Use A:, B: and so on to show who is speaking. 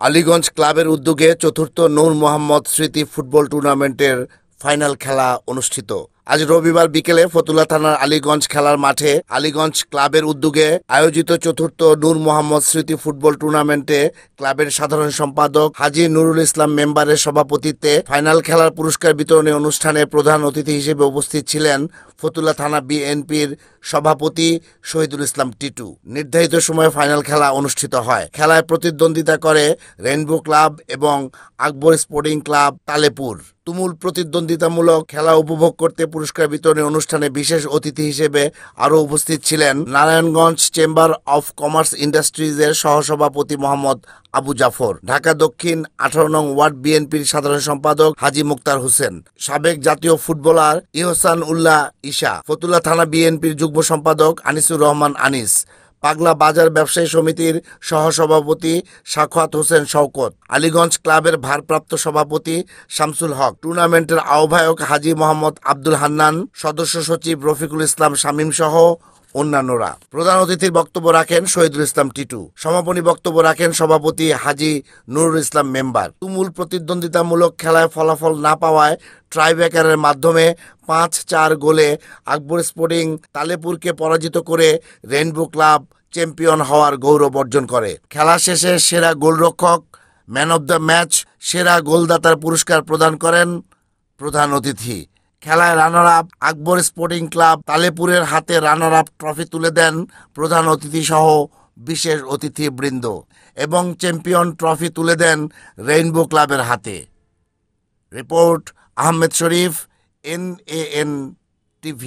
A: আলীগঞ্জ ক্লাবের উদ্যোগে চতুর্থ নূর মোহাম্মদ স্মৃতি ফুটবল টুর্নামেন্টের ফাইনাল খেলা অনুষ্ঠিত। আজ রবিবার বিকেলে ফতুল্লা থানার আলীগঞ্জ খেলার মাঠে আলীগঞ্জ ক্লাবের উদ্যোগে আয়োজিত চতুর্থ নূর মোহাম্মদ স্মৃতি ফুটবল টুর্নামেন্টে ক্লাবের সাধারণ সম্পাদক হাজী নুরুল ইসলাম মেম্বারের সভাপতিত্বে ফাইনাল খেলার পুরস্কার বিতরণী অনুষ্ঠানে প্রধান অতিথি হিসেবে উপস্থিত ছিলেন ফতুল্লা থানা বিএনপির সভাপতি শহীদুল ইসলাম টিটু। নির্ধারিত সময়ে ফাইনাল খেলা অনুষ্ঠিত হয়। খেলায় প্রতিদ্বন্দ্বিতা করে রেইনবো ক্লাব এবং আকবর স্পোর্টিং ক্লাব তালেপুর। তুমুল প্রতিদ্বন্দ্বিতামূলক খেলা উপভোগ করতে পুরস্কার বিতরণী অনুষ্ঠানে বিশেষ অতিথি হিসেবে আরও উপস্থিত ছিলেন নারায়ণগঞ্জ চেম্বার অফ কমার্স ইন্ডাস্ট্রিজের সহসভাপতি মোহাম্মদ আবু জাফর, ঢাকা দক্ষিণ 18 নং ওয়ার্ড বিএনপির সাধারণ সম্পাদক হাজী মুক্তার হোসেন, সাবেক জাতীয় ফুটবলার ইহসান উল্লাহ ঈশা, ফতুল্লা থানা বিএনপির যুগ্ম সম্পাদক আনিসুর রহমান আনিস, পাগলা বাজার ব্যবসায়ী সমিতির সহসভাপতি সাখাওয়াত হোসেন শওকত, আলীগঞ্জ ক্লাবের ভারপ্রাপ্ত সভাপতি শামসুল হক, টুর্নামেন্টের আহ্বায়ক হাজী মোহাম্মদ আব্দুল হান্নান, সদস্য সচিব রফিকুল ইসলাম শামীম সহ অন্যান্যরা। প্রধান অতিথির বক্তব্য রাখেন শহীদুল ইসলাম টিটু। সমাপনী বক্তব্য রাখেন সভাপতি হাজী নুরুল ইসলাম মেম্বার। তুমুল প্রতিদ্বন্দ্বিতামূলক খেলায় ফলাফল না পাওয়ায় ট্রাইব্রেকারের মাধ্যমে 5-4 গোলে আকবর স্পোর্টিং তালেপুরকে পরাজিত করে রেইনবো ক্লাব চ্যাম্পিয়ন হওয়ার গৌরব অর্জন করে। খেলা শেষে সেরা গোলরক্ষক, ম্যান অব দ্য ম্যাচ, সেরা গোলদাতার পুরস্কার প্রদান করেন প্রধান অতিথি। খেলায় রানার আপ আকবর স্পোর্টিং ক্লাব তালেপুরের হাতে রানার আপ ট্রফি তুলে দেন প্রধান অতিথি সহ বিশেষ অতিথিবৃন্দ এবং চ্যাম্পিয়ন ট্রফি তুলে দেন রেইনবো ক্লাবের হাতে। রিপোর্ট আহমেদ শরীফ, NAN TV।